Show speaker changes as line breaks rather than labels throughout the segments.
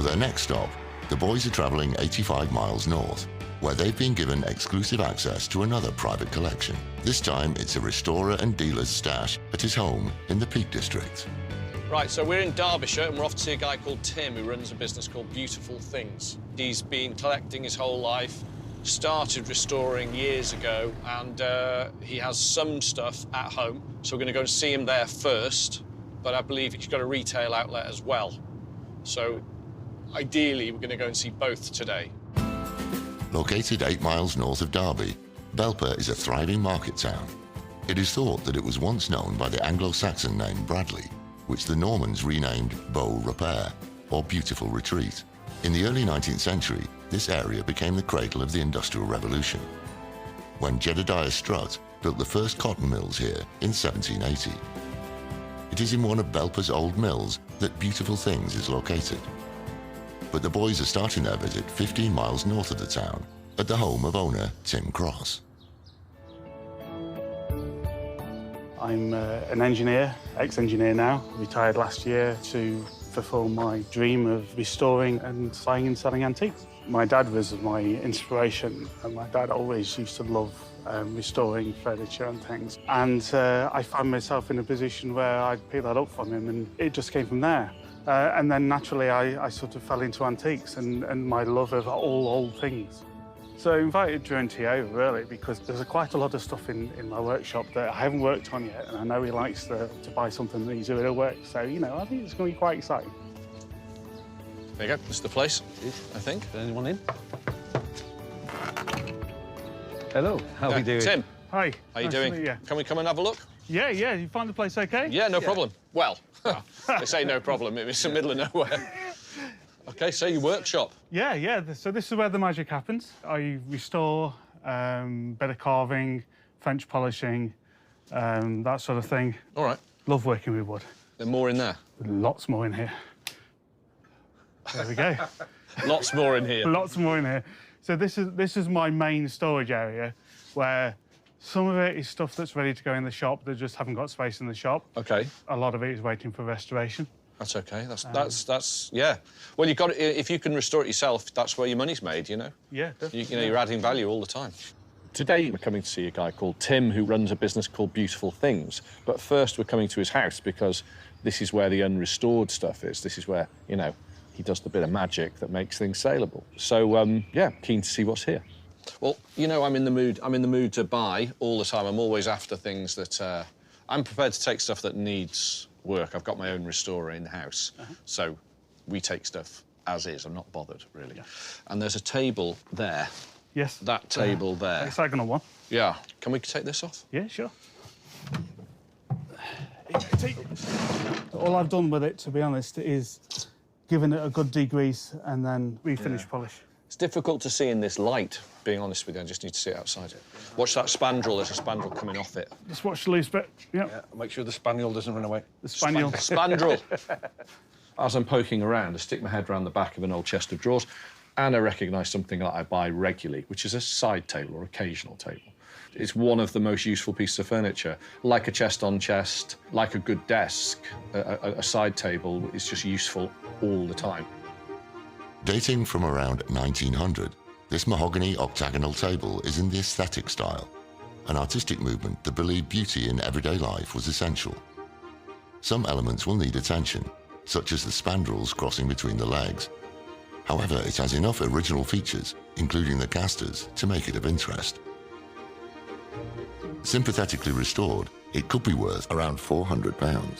For their next stop, the boys are travelling 85 miles north, where they've been given exclusive access to another private collection. This time, it's a restorer and dealer's stash at his home in the Peak District.
Right, so we're in Derbyshire and we're off to see a guy called Tim who runs a business called Beautiful Things. He's been collecting his whole life, started restoring years ago, and he has some stuff at home. So we're going to go and see him there first, but I believe he's got a retail outlet as well. So ideally, we're going to go and see both today.
Located 8 miles north of Derby, Belper is a thriving market town. It is thought that it was once known by the Anglo-Saxon name Bradley, which the Normans renamed Beau Repair, or Beautiful Retreat. In the early 19th century, this area became the cradle of the Industrial Revolution, when Jedediah Strutt built the first cotton mills here in 1780. It is in one of Belper's old mills that Beautiful Things is located. But the boys are starting their visit 15 miles north of the town, at the home of owner Tim Cross.
I'm an engineer, ex-engineer now, retired last year to fulfil my dream of restoring and buying and selling antiques. My dad was my inspiration, and my dad always used to love restoring furniture and things. And I found myself in a position where I'd pick that up from him, and it just came from there. And then naturally I sort of fell into antiques and my love of all old things. So I invited Drew and T over, really, because there's quite a lot of stuff in my workshop that I haven't worked on yet, and I know he likes to buy something that he's doing at work. So, you know, I think it's going to be quite exciting.
There you go, this is the place, I think.
Is anyone in? Hello, how are we doing?
Tim.
Hi.
How you doing? Can we come and have a look?
Yeah, you find the place okay?
Yeah, no problem. Well, they say no problem, it's the middle of nowhere. OK, so your workshop.
Yeah, so this is where the magic happens. I restore, bit of carving, French polishing, that sort of thing.
All right.
Love working with wood.
There's more in there?
Lots more in here. There we go.
Lots more in here.
Lots more in here. So this is my main storage area, where some of it is stuff that's ready to go in the shop that just haven't got space in the shop.
OK.
A lot of it is waiting for restoration.
That's OK. That's yeah. Well, you've got it, if you can restore it yourself, that's where your money's made, you know?
Yeah, definitely.
You know, you're adding value all the time.
Today, we're coming to see a guy called Tim, who runs a business called Beautiful Things. But first, we're coming to his house because this is where the unrestored stuff is. This is where, you know, he does the bit of magic that makes things saleable. So, yeah, keen to see what's here.
Well, you know, I'm in the mood to buy all the time. I'm always after things that... I'm prepared to take stuff that needs work. I've got my own restorer in the house, so we take stuff as is. I'm not bothered, really. Yeah. And there's a table there.
Yes.
That table there.
Hexagonal one.
Yeah. Can we take this off?
Yeah, sure. All I've done with it, to be honest, is given it a good degrease and then refinish polish.
It's difficult to see in this light, being honest with you. I just need to see it outside. Watch that spandrel. There's a spandrel coming off it.
Just watch the loose bit. Yep.
Yeah, make sure the spaniel doesn't run away.
The spaniel.
Spandrel.
As I'm poking around, I stick my head around the back of an old chest of drawers, and I recognise something that I buy regularly, which is a side table or occasional table. It's one of the most useful pieces of furniture. Like a chest on chest, like a good desk, a side table is just useful all the time.
Dating from around 1900, this mahogany octagonal table is in the aesthetic style, an artistic movement that believed beauty in everyday life was essential. Some elements will need attention, such as the spandrels crossing between the legs. However, it has enough original features, including the casters, to make it of interest. Sympathetically restored, it could be worth around £400.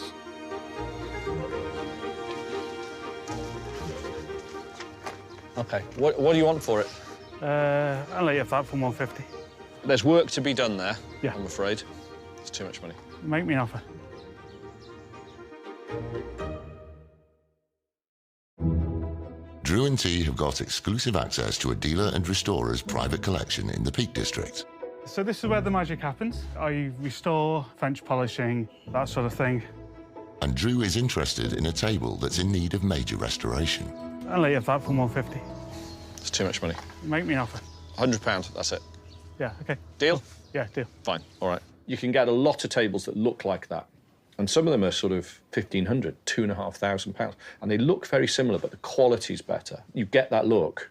OK. What do you want for it?
I'll let you have that for 150.
There's work to be done there,
yeah.
I'm afraid. It's too much money.
Make me an offer.
Drew and T have got exclusive access to a dealer and restorer's private collection in the Peak District.
So this is where the magic happens. I restore, French polishing, that sort of thing.
And Drew is interested in a table that's in need of major restoration.
I'll let you have that for 150.
It's too much money.
Make me an offer.
£100, that's it.
Yeah, OK.
Deal?
Yeah, deal.
Fine, all right.
You can get a lot of tables that look like that And some of them are sort of 1,500, £2,500, and they look very similar, but the quality's better. You get that look,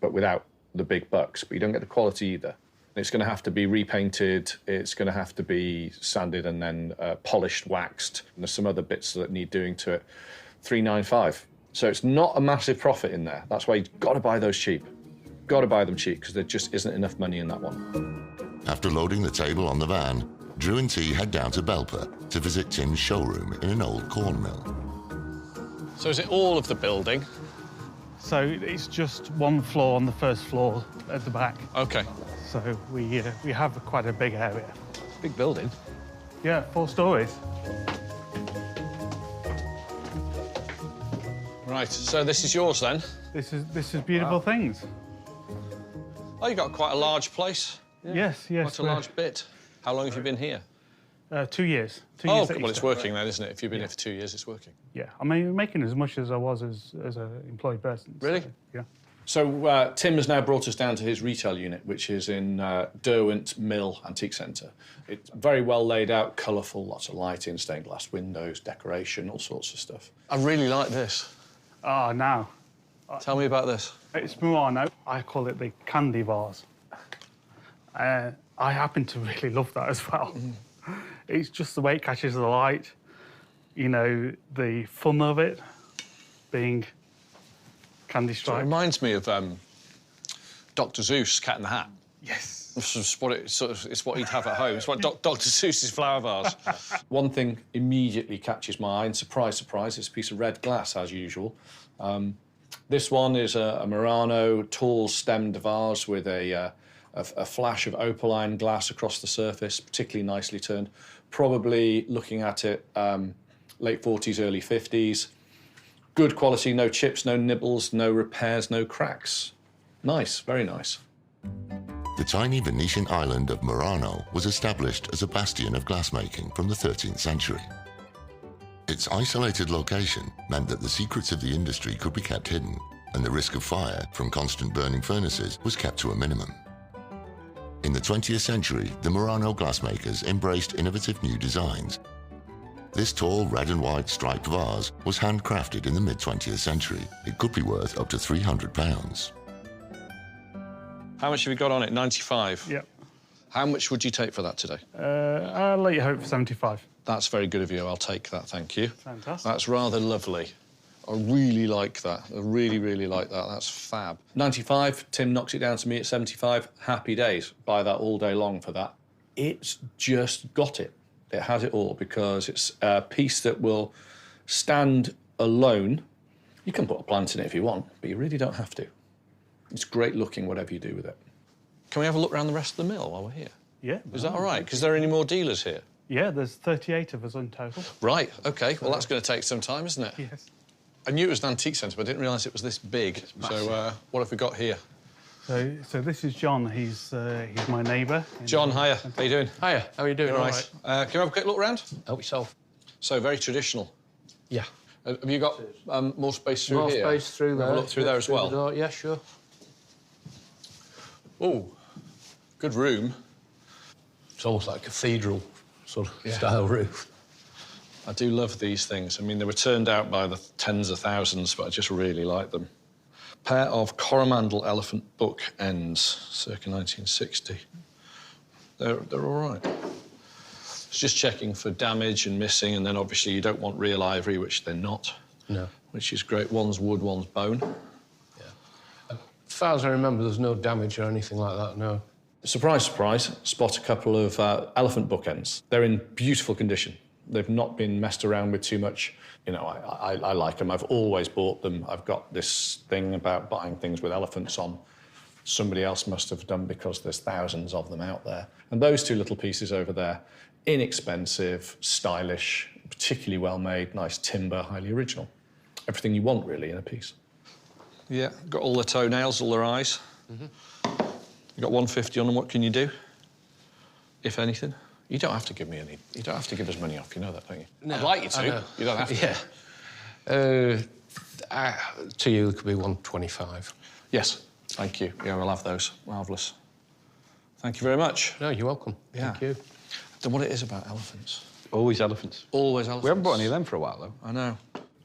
but without the big bucks, but you don't get the quality either. It's going to have to be repainted, it's going to have to be sanded and then polished, waxed, and there's some other bits that need doing to it. 395. So it's not a massive profit in there. That's why you've got to buy those cheap. Got to buy them cheap, because there just isn't enough money in that one.
After loading the table on the van, Drew and T head down to Belper to visit Tim's showroom in an old corn mill.
So is it all of the building?
So it's just one floor on the first floor at the back.
OK.
So we have quite a big area.
Big building.
Yeah, 4 stories.
Right, so this is yours then?
This is beautiful things.
Oh, you've got quite a large place.
Yes, yes.
Quite a large bit. How long have you been here?
2 years. 2
Oh,
years
well,
Easter.
it's working then, isn't it? If you've been here for 2 years, it's working.
Yeah, I mean, making as much as I was as an employed person.
Really?
So, yeah.
So Tim has now brought us down to his retail unit, which is in Derwent Mill Antique Centre. It's very well laid out, colourful, lots of lighting, stained glass windows, decoration, all sorts of stuff.
I really like this.
Ah, now.
Tell me about this.
It's Murano. I call it the candy vase. I happen to really love that as well. It's just the way it catches the light, you know, the fun of it being candy
So it
stripe.
reminds me of Dr. Seuss, Cat in the Hat.
Yes.
It's what he'd have at home. It's what Dr. Seuss's flower vase.
One thing immediately catches my eye, and surprise, surprise, it's a piece of red glass, as usual. This one is a Murano tall stemmed vase with a flash of opaline glass across the surface, particularly nicely turned. Probably looking at it, late 40s, early 50s. Good quality, no chips, no nibbles, no repairs, no cracks. Nice, very nice.
The tiny Venetian island of Murano was established as a bastion of glassmaking from the 13th century. Its isolated location meant that the secrets of the industry could be kept hidden, and the risk of fire from constant burning furnaces was kept to a minimum. In the 20th century, the Murano glassmakers embraced innovative new designs. This tall red and white striped vase was handcrafted in the mid-20th century. It could be worth up to £300.
How much have you got on it? 95?
Yep.
How much would you take for that today?
I'll let you hope for 75.
That's very good of you. I'll take that, thank you.
Fantastic.
That's rather lovely. I really like that. I really, really like that. That's fab.
95, Tim knocks it down to me at 75. Happy days. Buy that all day long for that. It's just got it. It has it all, because it's a piece that will stand alone. You can put a plant in it if you want, but you really don't have to. It's great looking, whatever you do with it.
Can we have a look around the rest of the mill while we're here?
Yeah.
Is that all right? Because there are any more dealers here?
Yeah, there's 38 of us in total.
Right, OK. Well, that's going to take some time, isn't it?
Yes.
I knew it was an antique centre, but I didn't realise it was this big. So what have we got here?
So this is John. He's my neighbour.
John, hiya. How you doing?
Hiya, how are you doing?
All right. Can we have a quick look round?
Help yourself.
So, very traditional.
Yeah.
Have you got more space through
More
here?
space through there.
Have a look through there as well.
the door. Yeah, sure.
Oh, good room.
It's almost like a cathedral sort of style roof.
I do love these things. I mean, they were turned out by the tens of thousands, but I just really like them. Pair of Coromandel elephant book ends, circa 1960. They're all right. It's just checking for damage and missing, and then obviously you don't want real ivory, which they're not.
No.
Which is great. One's wood, one's bone.
Yeah. As far as I remember, there's no damage or anything like that, no.
Surprise, surprise, spot a couple of elephant bookends. They're in beautiful condition. They've not been messed around with too much. You know, I like them. I've always bought them. I've got this thing about buying things with elephants on. Somebody else must have done, because there's thousands of them out there. And those two little pieces over there, inexpensive, stylish, particularly well made, nice timber, highly original. Everything you want, really, in a piece.
Yeah, got all their toenails, all their eyes. You got 150 on them. What can you do, if anything? You don't have to give me any. You don't have to give us money off. You know that, don't you?
No,
I'd like you to.
I know.
You don't have to.
Yeah. To you, it could be 125.
Yes, thank you. Yeah, we'll have those. Marvellous. Thank you very much.
No, you're welcome.
Yeah.
Thank you.
Then what it is about elephants.
Always elephants.
Always elephants.
We haven't bought any of them for a while, though.
I know.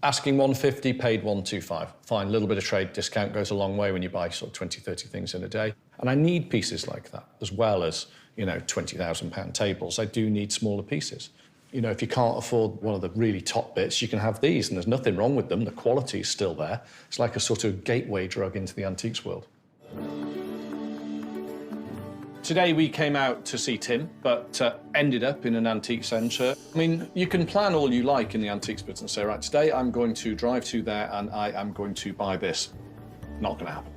Asking 150, paid 125. Fine, a little bit of trade discount goes a long way when you buy sort of 20, 30 things in a day. And I need pieces like that, as well as, you know, £20,000 tables. I do need smaller pieces. You know, if you can't afford one of the really top bits, you can have these, and there's nothing wrong with them. The quality is still there. It's like a sort of gateway drug into the antiques world. Today we came out to see Tim, but ended up in an antique centre. I mean, you can plan all you like in the antiques business and say, right, today I'm going to drive to there and I am going to buy this. Not going to happen.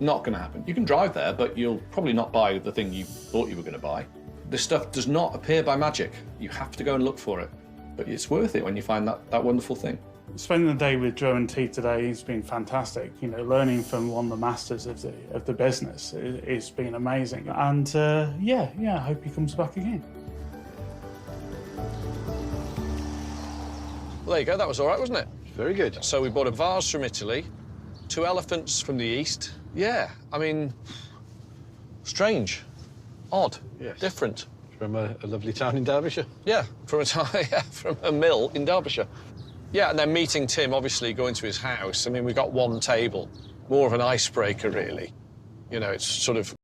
Not going to happen. You can drive there, but you'll probably not buy the thing you thought you were going to buy. This stuff does not appear by magic. You have to go and look for it. But it's worth it when you find that wonderful thing.
Spending the day with Joe and T today has been fantastic. You know, learning from one of the masters of the business, it's been amazing. And yeah, I hope he comes back again.
Well, there you go. That was all right, wasn't it?
Very good.
So we bought a vase from Italy, 2 elephants from the East. Yeah, I mean, strange, odd,
Yes.
different.
From a lovely town in Derbyshire.
Yeah, from a mill in Derbyshire. Yeah, and then meeting Tim, obviously going to his house. I mean, we got one table, more of an icebreaker, really. You know, it's sort of...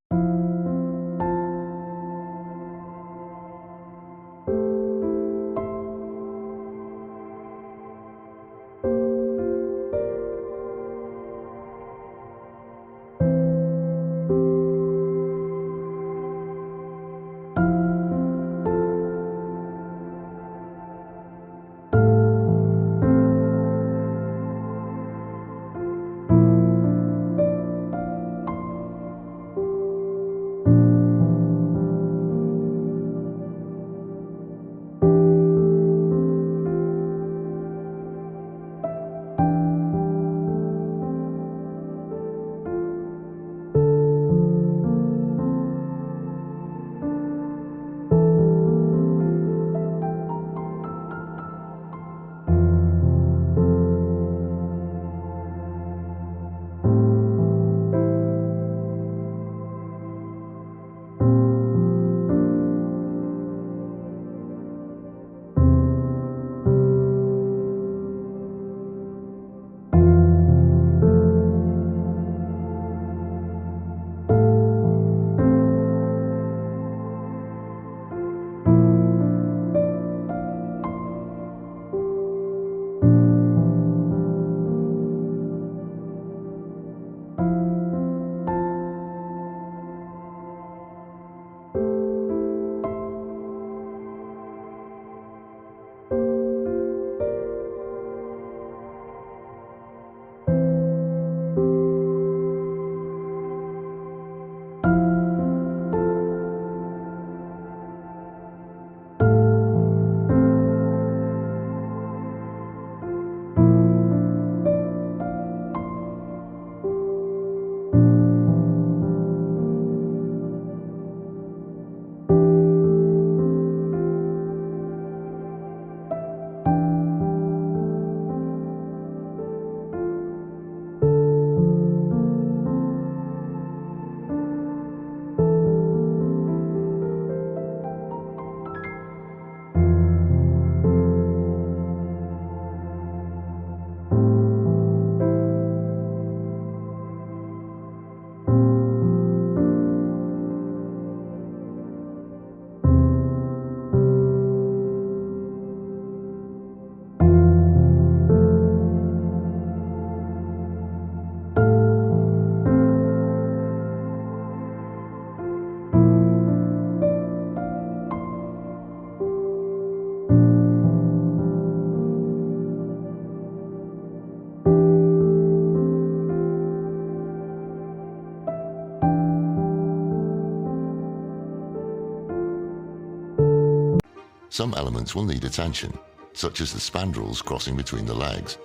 Some elements will need attention, such as the spandrels crossing between the legs.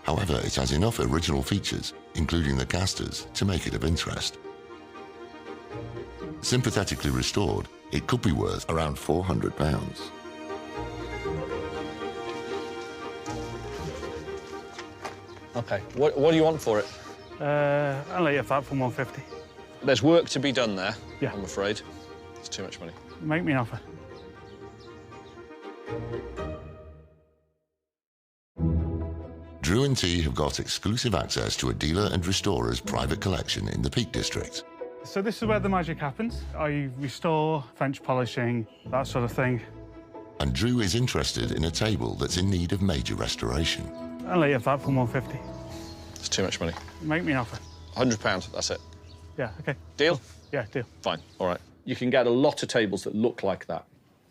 However, it has enough original features, including the casters, to make it of interest. Sympathetically restored, it could be worth around £400.
OK, what do you want for it?
I'll let you have that for 150.
There's work to be done there,
Yeah.
I'm afraid. It's too much money.
Make me an offer.
Drew and T have got exclusive access to a dealer and restorer's private collection in the Peak District.
So this is where the magic happens. I restore, French polishing, that sort of thing.
And Drew is interested in a table that's in need of major restoration.
I'll let you have that for 150.
It's too much money.
Make me an offer.
£100, that's it.
Yeah, okay.
Deal?
Yeah, deal.
Fine, all right.
You can get a lot of tables that look like that.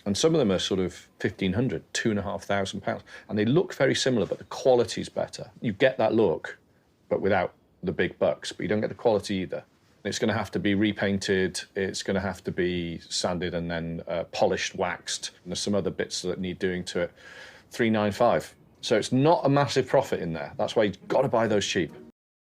And some of them are sort of £1,500, £2,500. And they look very similar, but the quality's better. You get that look, but without the big bucks, but you don't get the quality either. It's going to have to be repainted, it's going to have to be sanded and then polished, waxed. And there's some other bits that need doing to it. $395. So it's not a massive profit in there. That's why you've got to buy those cheap.